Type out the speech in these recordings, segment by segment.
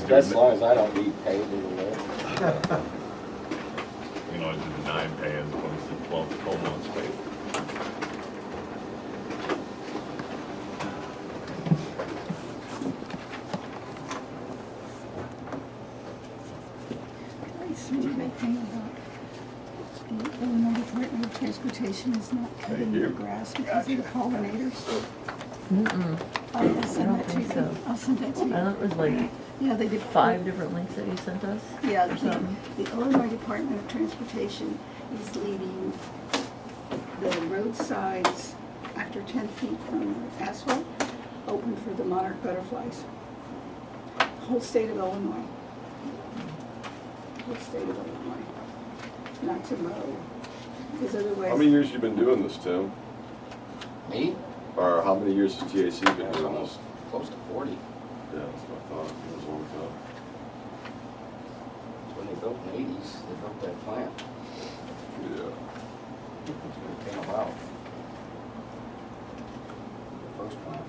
That's as long as I don't need paid in the lift. You know, I do the 9 pay as opposed to 12 months pay. The Illinois Department of Transportation is not cutting the grass because of the pollinators. I'll send I that don't to you. think so. I'll send that to you. I thought it was like Yeah, they did 5 different links that you sent us. Yeah, or something. the Illinois Department of Transportation is leaving the roadsides after 10 feet from asphalt open for the monarch butterflies. Whole state of Illinois. Whole state of Illinois. Not to mow, because otherwise. How many years you been doing this, Tim? Me? Or how many years has TAC been That's doing almost this? close to 40. Yeah, that's what I thought. It was a long time. When they built in the 80s, they built that plant. Yeah. That's when it came about. The first plant.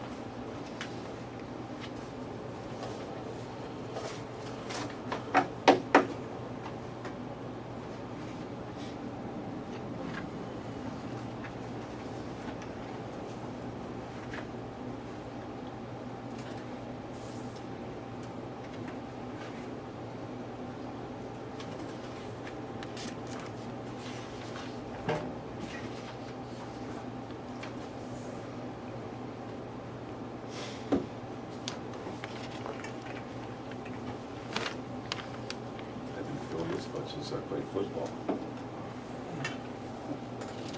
I didn't feel this much since I played football.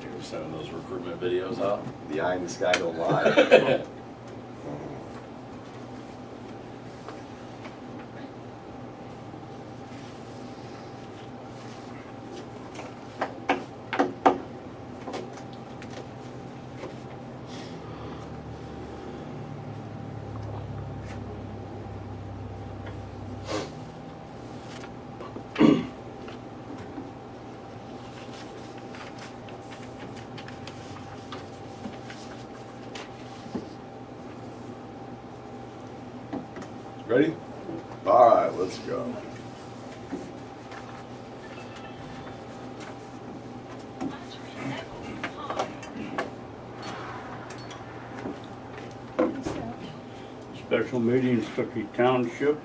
You were sending those recruitment videos out? The eye in the sky don't lie. Ready? All right, let's go. Special meeting, Stookey Township,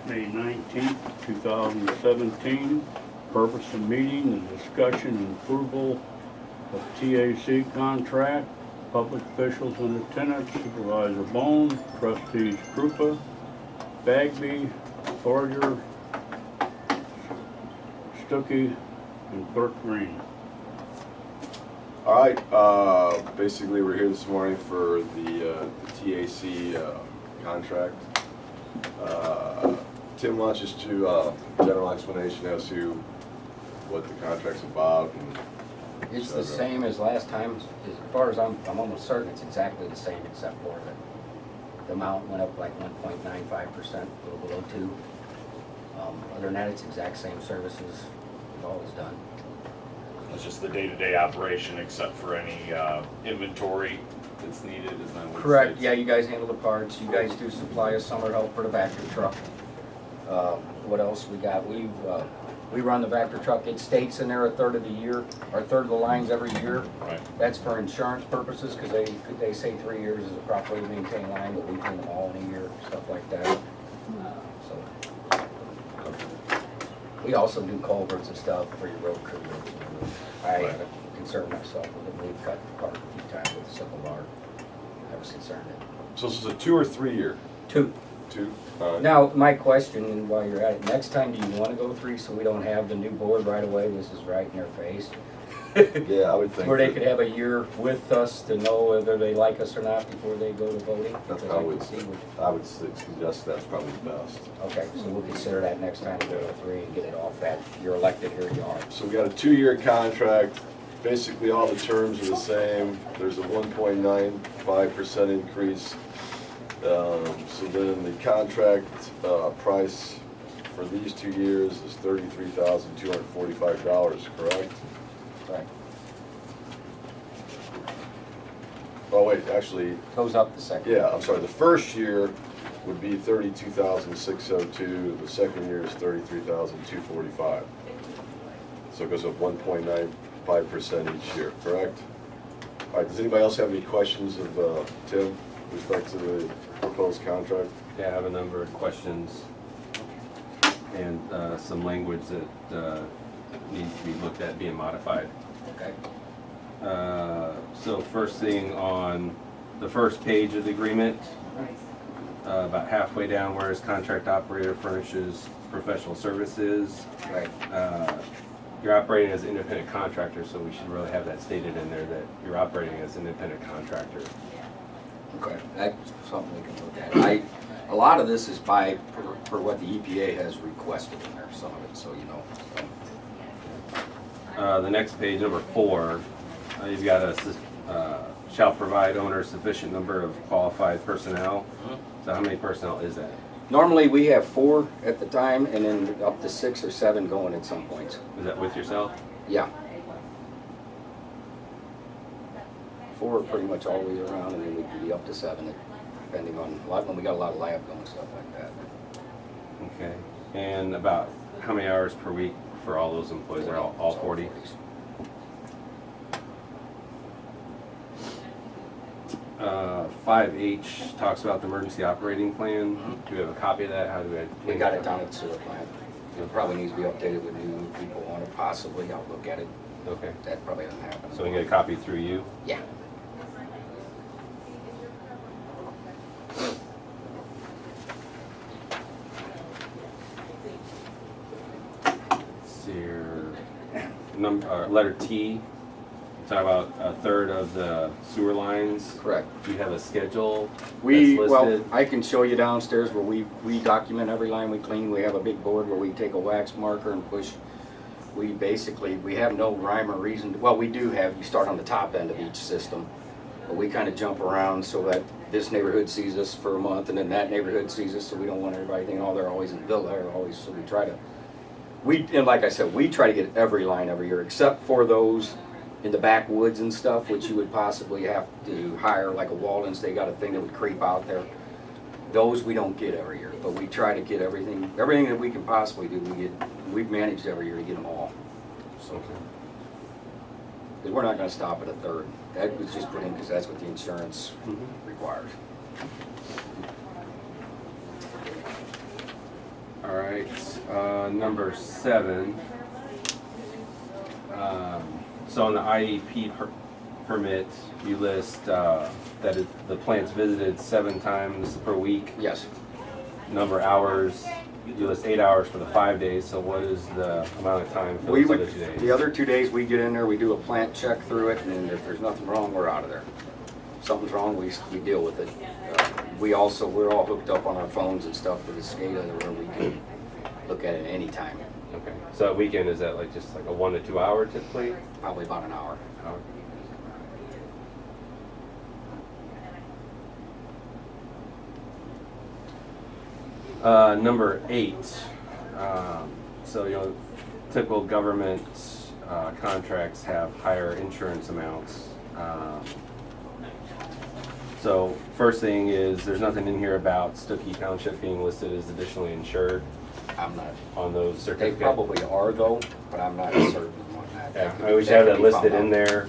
May 19th, 2017. Purpose of meeting, the discussion and approval of TAC contract. Public officials in attendance, Supervisor Bone, Trustees Krupa, Bagby, Thorger, Stookey, and Clerk Green. All right, basically we're here this morning for the TAC contract. Tim wants us to general explanation as to what the contract's about. And It's the same as last time, as far as I'm almost certain it's exactly the same except for the amount went up like 1.95%, a little below 2. Other than that, it's exact same services we've always done. It's just the day-to-day operation except for any inventory that's needed, is that what it Correct, states? yeah, you guys handle the parts, you guys do supply us summer help for the Vector truck. What else we got? We run the Vector truck, it states in there a third of the year, or a third of the lines every year. Right. That's for insurance purposes, because they say 3 years is a properly maintained line, but we clean them all in a year, stuff like that. So we also do culverts and stuff for your road crew. I Right. concern myself with it. We've cut the park a few times with a simple bar. I was concerned that. So this is a 2 or 3 year? 2. 2? All right. Now, my question, and while you're at it, next time do you want to go 3 so we don't have the new board right away? This is right in their face. Yeah, I would think. Where they that- could have a year with us to know whether they like us or not before they go to voting. That's Because how I I would, can see what- I would suggest that's probably the best. Okay, so we'll consider that next time to go to 3 and get it off that. You're elected, here you are. So we got a 2-year contract. Basically, all the terms are the same. There's a 1.95% increase. So then the contract price for these 2 years is $33,245, correct? Right. Oh, wait, actually, Goes up the second. yeah, I'm sorry. The first year would be 32,602. The second year is 33,245. So it goes up 1.95% each year, correct? All right, does anybody else have any questions of Tim with respect to the proposed contract? Yeah, I have a number of questions and some language that needs to be looked at being modified. Okay. So first thing on the first page of the agreement, about halfway down where his contract operator furnishes professional services. Right. You're operating as an independent contractor, so we should really have that stated in there that you're operating as an independent contractor. Okay, that's something we can look at. A lot of this is per what the EPA has requested in there, some of it, so you know. The next page, number 4, you've got shall provide owner sufficient number of qualified personnel. So how many personnel is that? Normally, we have 4 at the time, and then up to 6 or 7 going at some points. Is that with yourself? Yeah. 4 pretty much always around, and then we can be up to 7, depending on, when we got a lot of lab going, stuff like that. Okay. And about how many hours per week for all those employees? They're all 40? 5H talks about the emergency operating plan. Do we have a copy of that? How do We got it down at the sewer plant. It probably needs to be updated with new people on it, possibly. I'll look at it. Okay. That probably doesn't happen. So we can get a copy through you? Yeah. Let's see here. Letter T, talk about a third of the sewer lines. Correct. Do you have a schedule We, that's well, listed? I can show you downstairs where we document every line we clean. We have a big board where we take a wax marker and push. We have no rhyme or reason. Well, we do have, you start on the top end of each system, but we kind of jump around so that this neighborhood sees us for a month and then that neighborhood sees us, so we don't want everybody thinking, oh, they're always in Villa, or always, so we try to, and like I said, we try to get every line every year, except for those in the backwoods and stuff, which you would possibly have to hire, like a Walden's, they got a thing that would creep out there. Those we don't get every year, but we try to get everything that we can possibly do, we've managed every year to get them all. So, Okay. because we're not gonna stop at a third. That was just put in because that's what the insurance Mm-hmm. requires. All right, number 7. So on the IEP permit, you list that the plant's visited 7 times per week. Yes. Number of hours, you list 8 hours for the 5 days, so what is the amount of time for We those would, other 2 days? the other 2 days we get in there, we do a plant check through it, and then if there's nothing wrong, we're out of there. If something's wrong, we deal with it. We're all hooked up on our phones and stuff with the SCADA where we can look at it any time, Okay, so a weekend, is that like just like a 1 to 2 hour typically? probably about an hour. Hour? Number 8, so typical government contracts have higher insurance amounts. So first thing is, there's nothing in here about Stookey Township being listed as additionally insured I'm not, on those they certificates. probably are though, but I'm not certain on that. Yeah, That could- I always that have could that be listed found in out. there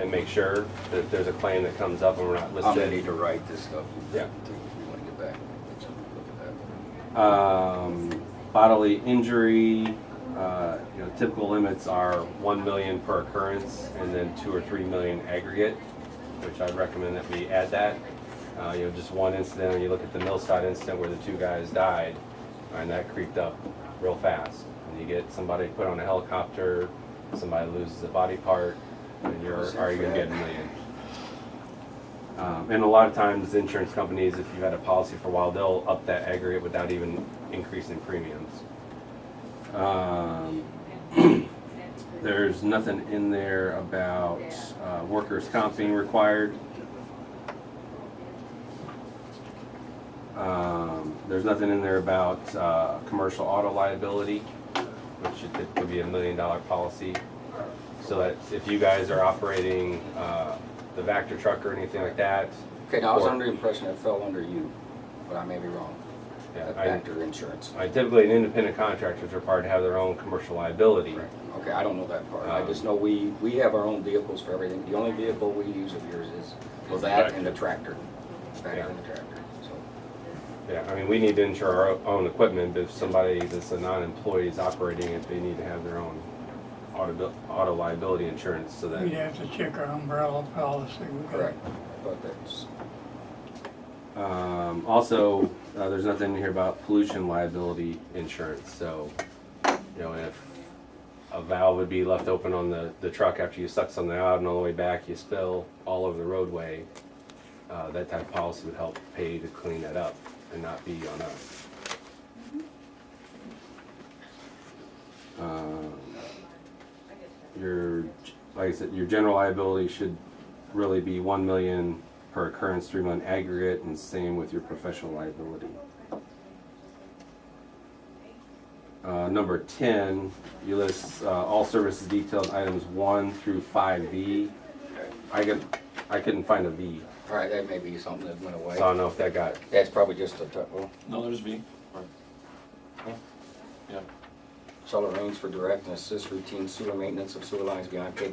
and make sure that if there's a claim that comes up and we're not I'm gonna listed. need to write this stuff. Yeah. If we wanna get back, let's look at that. Bodily injury, typical limits are 1 million per occurrence and then 2 or 3 million aggregate, which I'd recommend that we add that. Just one incident, when you look at the Millside incident where the 2 guys died, and that creeped up real fast. And you get somebody put on a helicopter, somebody loses a body part, and are you gonna get $1 million? And a lot of times, insurance companies, if you've had a policy for a while, they'll up that aggregate without even increasing premiums. There's nothing in there about workers' comp being required. There's nothing in there about commercial auto liability, which should typically be $1 million policy. So that if you guys are operating the Vector truck or anything like that. Okay, now I was or- under the impression it fell under you. but I may be wrong. Yeah, Back to insurance. typically, an independent contractor is required to have their own commercial liability. Okay, I don't know that part. I just know we have our own vehicles for everything. The only vehicle we use of yours is that and the tractor. Back Yeah. and the tractor, so. Yeah, I mean, we need to insure our own equipment, but if somebody that's a non-employee is operating it, they need to have their own auto liability insurance, so that. We'd have to check our umbrella policy. Correct. But that's, Also, there's nothing in here about pollution liability insurance, so, if a valve would be left open on the truck after you suck something out and on the way back you spill all over the roadway, that type of policy would help pay to clean that up and not be on us. Like I said, your general liability should really be 1 million per occurrence, 3-month aggregate, and same with your professional liability. Number 10, you list all services detailed items 1 through 5V. I couldn't find a V, all right, that may be something that went away. so I don't know if that got. That's probably just a typo. No, there's V. Yeah. Shall arrange for direct and assist routine sewer maintenance of sewer lines beyond capability